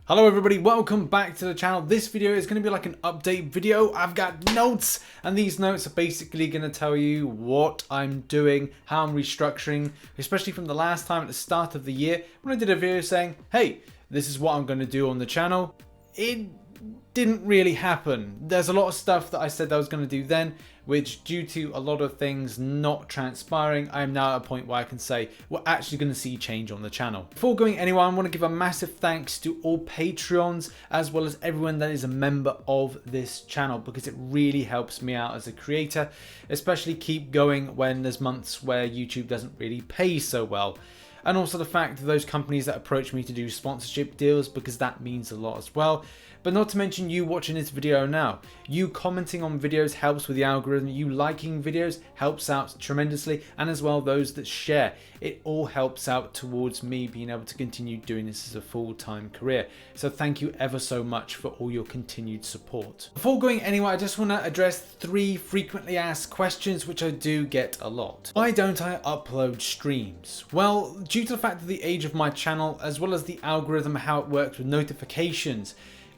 Hello everybody, welcome back to the channel. This video is going to be like an update video. I've got notes, and these notes are basically going to tell you what I'm doing, how I'm restructuring, especially from the last time at the start of the year when I did a video saying, hey, this is what I'm going to do on the channel. It didn't really happen. There's a lot of stuff that I said I was going to do then, which due to a lot of things not transpiring, I am now at a point where I can say we're actually going to see change on the channel. Before going anywhere, I want to give a massive thanks to all Patreons as well as everyone that is a member of this channel, because it really helps me out as a creator, especially keep going when there's months where YouTube doesn't really pay so well. And also the fact that those companies that approach me to do sponsorship deals, because that means a lot as well. But not to mention you watching this video now. You commenting on videos helps with the algorithm. You liking videos helps out tremendously. And as well those that share. It all helps out towards me being able to continue doing this as a full-time career. So thank you ever so much for all your continued support. Before going anywhere, I just want to address 3 frequently asked questions which I do get a lot. Why don't I upload streams? Well, due to the fact of the age of my channel, as well as the algorithm, how it works with notifications,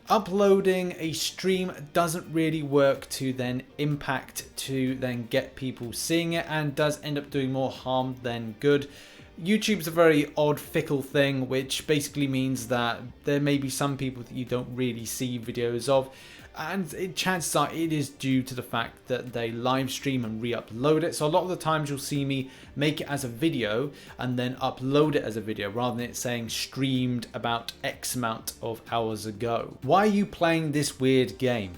uploading a stream doesn't really work to then impact to then get people seeing it, and does end up doing more harm than good. YouTube's a very odd, fickle thing, which basically means that there may be some people that you don't really see videos of, and chances are it is due to the fact that they live stream and re-upload it. So a lot of the times you'll see me make it as a video and then upload it as a video rather than it saying streamed about X amount of hours ago. Why are you playing this weird game?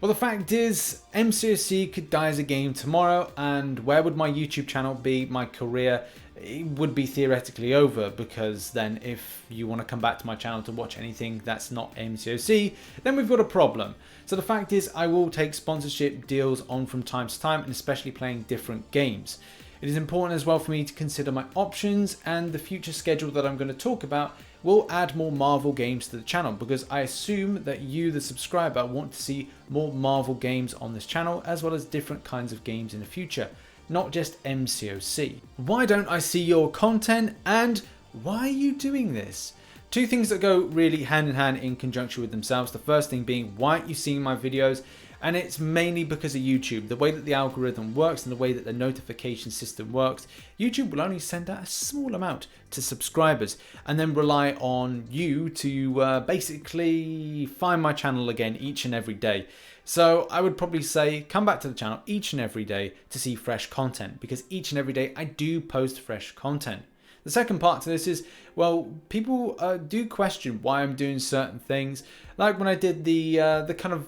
Well, the fact is, MCOC could die as a game tomorrow, and where would my YouTube channel be, my career? It would be theoretically over, because then if you want to come back to my channel to watch anything that's not MCOC, then we've got a problem. So the fact is, I will take sponsorship deals on from time to time, and especially playing different games. It is important as well for me to consider my options, and the future schedule that I'm going to talk about will add more Marvel games to the channel, because I assume that you, the subscriber, want to see more Marvel games on this channel, as well as different kinds of games in the future, not just MCOC. Why don't I see your content, and why are you doing this? 2 things that go really hand in hand in conjunction with themselves. The first thing being, why aren't you seeing my videos? And it's mainly because of YouTube. The way that the algorithm works and the way that the notification system works, YouTube will only send out a small amount to subscribers and then rely on you to basically find my channel again each and every day. So I would probably say come back to the channel each and every day to see fresh content, because each and every day I do post fresh content. The second part to this is, well, people do question why I'm doing certain things, like when I did the kind of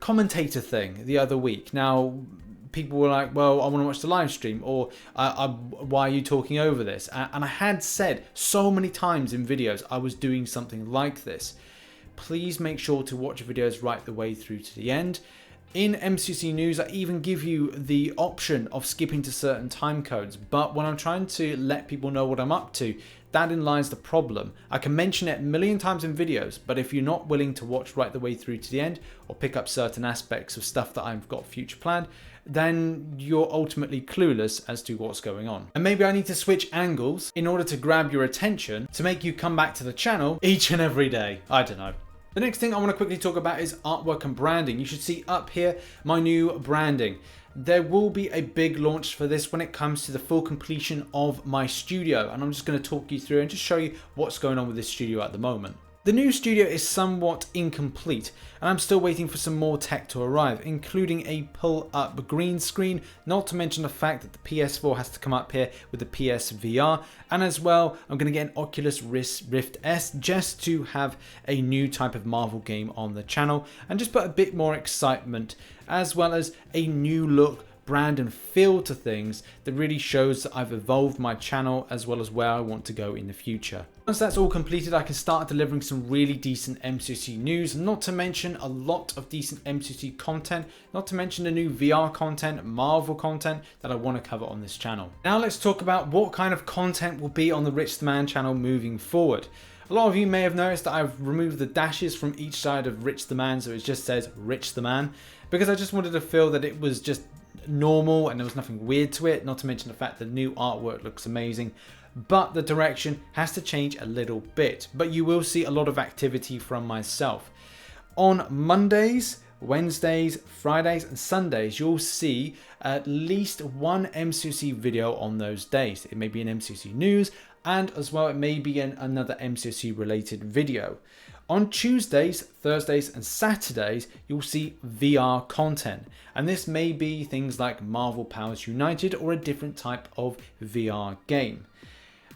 commentator thing the other week. Now, people were like, well, I want to watch the live stream, or why are you talking over this? And I had said so many times in videos I was doing something like this. Please make sure to watch videos right the way through to the end. In MCOC news, I even give you the option of skipping to certain time codes, but when I'm trying to let people know what I'm up to, therein lies the problem. I can mention it a million times in videos, but if you're not willing to watch right the way through to the end, or pick up certain aspects of stuff that I've got future planned, then you're ultimately clueless as to what's going on. And maybe I need to switch angles in order to grab your attention to make you come back to the channel each and every day. I don't know. The next thing I want to quickly talk about is artwork and branding. You should see up here my new branding. There will be a big launch for this when it comes to the full completion of my studio, and I'm just going to talk you through and just show you what's going on with this studio at the moment. The new studio is somewhat incomplete, and I'm still waiting for some more tech to arrive, including a pull-up green screen, not to mention the fact that the PS4 has to come up here with the PSVR, and as well, I'm going to get an Oculus Rift S just to have a new type of Marvel game on the channel, and just put a bit more excitement, as well as a new look, brand and feel to things that really shows that I've evolved my channel as well as where I want to go in the future. Once that's all completed, I can start delivering some really decent MCOC news, not to mention a lot of decent MCOC content, not to mention the new VR content, Marvel content that I want to cover on this channel. Now let's talk about what kind of content will be on the RichTheMan channel moving forward. A lot of you may have noticed that I've removed the dashes from each side of RichTheMan, so it just says RichTheMan, because I just wanted to feel that it was just normal and there was nothing weird to it, not to mention the fact that the new artwork looks amazing. but the direction has to change a little bit. But you will see a lot of activity from myself. On Mondays, Wednesdays, Fridays and Sundays, you'll see at least one MCOC video on those days. It may be an MCOC news, and as well it may be another MCOC related video. On Tuesdays, Thursdays and Saturdays, you'll see VR content. And this may be things like Marvel Powers United or a different type of VR game.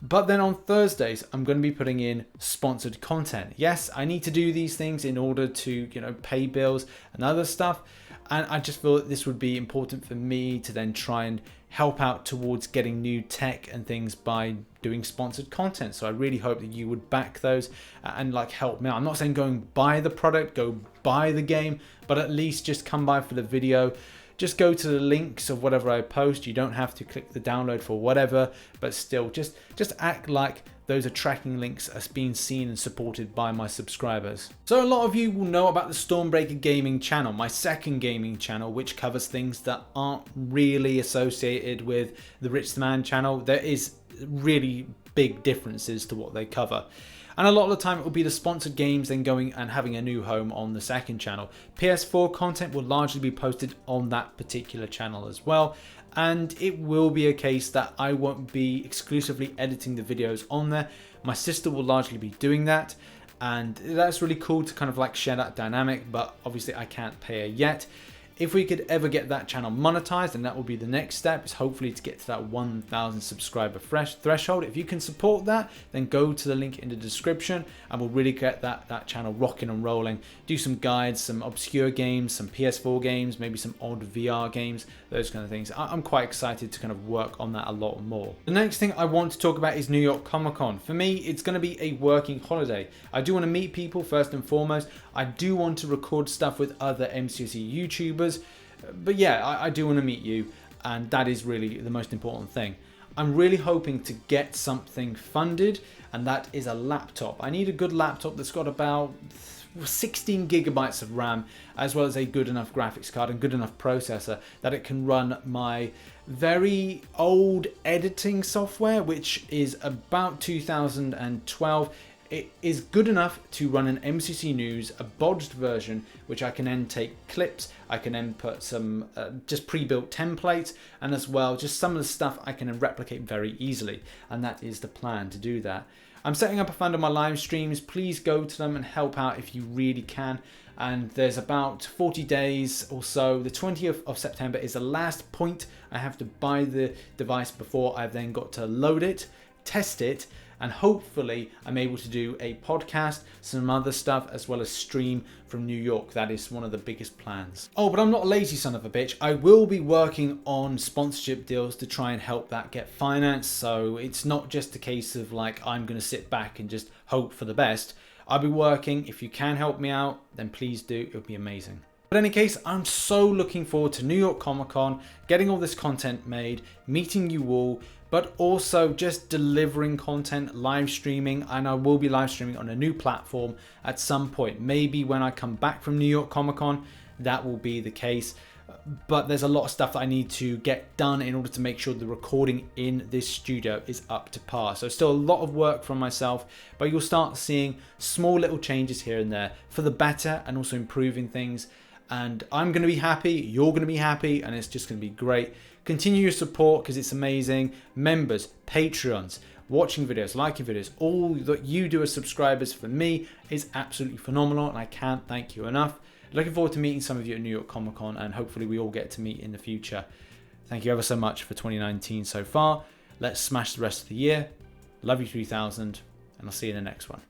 But then on Thursdays, I'm going to be putting in sponsored content. Yes, I need to do these things in order to, pay bills and other stuff. And I just feel that this would be important for me to then try and help out towards getting new tech and things by doing sponsored content. So I really hope that you would back those and help me out. I'm not saying go and buy the product, go buy the game, but at least just come by for the video. Just go to the links of whatever I post. You don't have to click the download for whatever, but still just act like those are tracking links as being seen and supported by my subscribers. So a lot of you will know about the Stormbreaker Gaming channel, my second gaming channel, which covers things that aren't really associated with the RichTheMan channel. There is really big differences to what they cover. And a lot of the time it will be the sponsored games then going and having a new home on the second channel. PS4 content will largely be posted on that particular channel as well. And it will be a case that I won't be exclusively editing the videos on there. My sister will largely be doing that. And that's really cool to kind of share that dynamic, but obviously I can't pay her yet. If we could ever get that channel monetized, and that will be the next step, is hopefully to get to that 1,000 subscriber threshold. If you can support that, then go to the link in the description and we'll really get that channel rocking and rolling. Do some guides, some obscure games, some PS4 games, maybe some odd VR games, those kind of things. I'm quite excited to kind of work on that a lot more. The next thing I want to talk about is New York Comic Con. For me, it's going to be a working holiday. I do want to meet people first and foremost. I do want to record stuff with other MCOC YouTubers. But yeah, I do want to meet you, and that is really the most important thing. I'm really hoping to get something funded, and that is a laptop. I need a good laptop that's got about 16 gigabytes of RAM, as well as a good enough graphics card and good enough processor that it can run my very old editing software, which is about 2012. It is good enough to run an MCOC News, a bodged version, which I can then take clips, I can then put some just pre-built templates, and as well just some of the stuff I can replicate very easily, and that is the plan to do that. I'm setting up a fund on my live streams. Please go to them and help out if you really can. And there's about 40 days or so. The 20th of September is the last point I have to buy the device before I've then got to load it, test it, and hopefully I'm able to do a podcast, some other stuff, as well as stream from New York. That is one of the biggest plans. Oh, but I'm not a lazy son of a bitch. I will be working on sponsorship deals to try and help that get financed. So it's not just a case of I'm going to sit back and just hope for the best. I'll be working. If you can help me out, then please do. It would be amazing. But in any case, I'm so looking forward to New York Comic Con, getting all this content made, meeting you all, but also just delivering content, live streaming, and I will be live streaming on a new platform at some point. Maybe when I come back from New York Comic Con, that will be the case. But there's a lot of stuff that I need to get done in order to make sure the recording in this studio is up to par. So still a lot of work from myself, but you'll start seeing small little changes here and there for the better and also improving things. And I'm going to be happy, you're going to be happy, and it's just going to be great. Continue your support because it's amazing. Members, Patreons, watching videos, liking videos, all that you do as subscribers for me is absolutely phenomenal, and I can't thank you enough. Looking forward to meeting some of you at New York Comic Con, and hopefully we all get to meet in the future. Thank you ever so much for 2019 so far. Let's smash the rest of the year. Love you 3000, and I'll see you in the next one.